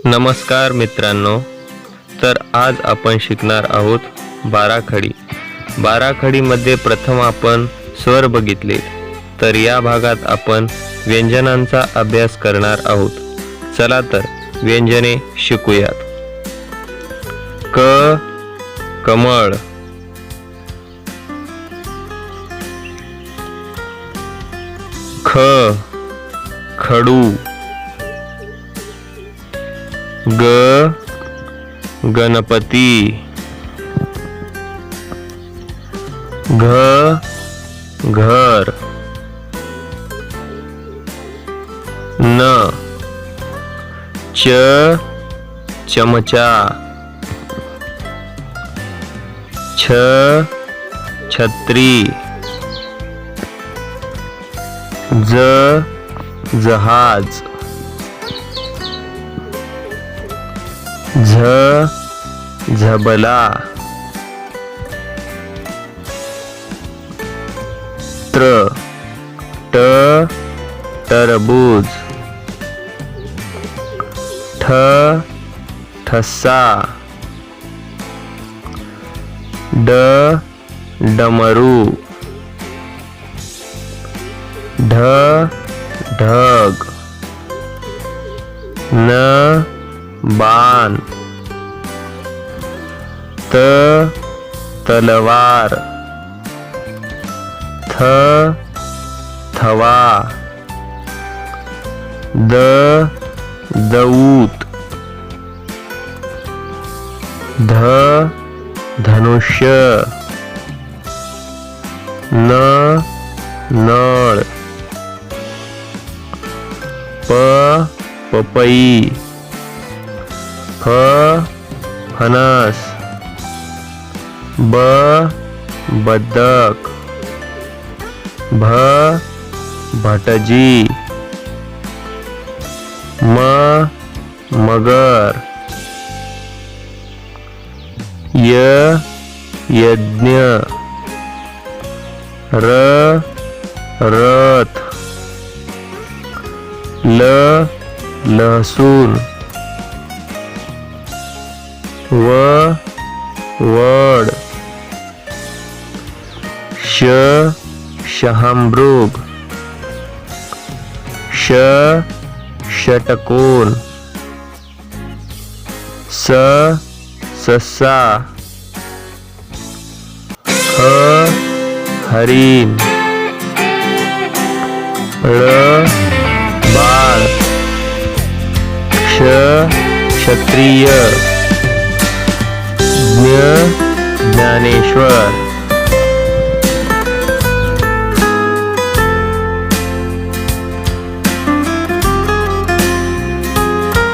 नमस्कार मित्रांनो, तर आज आपण शिकणार आहोत बाराखडी। बाराखडीमध्ये प्रथम आपण स्वर बघितले, तर या भागात आपण व्यंजनांचा अभ्यास करणार आहोत। चला तर व्यंजने शिकूयात। क कमळ, ख खडू, ग गणपती, घ घर, न च चमचा, छ छत्री, ज जहाज, झ झबला, त्र ट टरबूज, ठ ठसा, ड डमरू, ढ ढग, न बाण, त तलवार, थ थवा, द दऊत, ध धनुष्य, न नळ, प पपई, फ फणस, ब बदक, भ भटजी, म मगर, य यज्ञ, र रथ, ल लहसुन, व वड, श शहामृग, ष षटकोन, स ससा, ह हरिण, ळ बाळ, क्ष क्षत्रिय, ज्ञ ज्ञानेश्वर।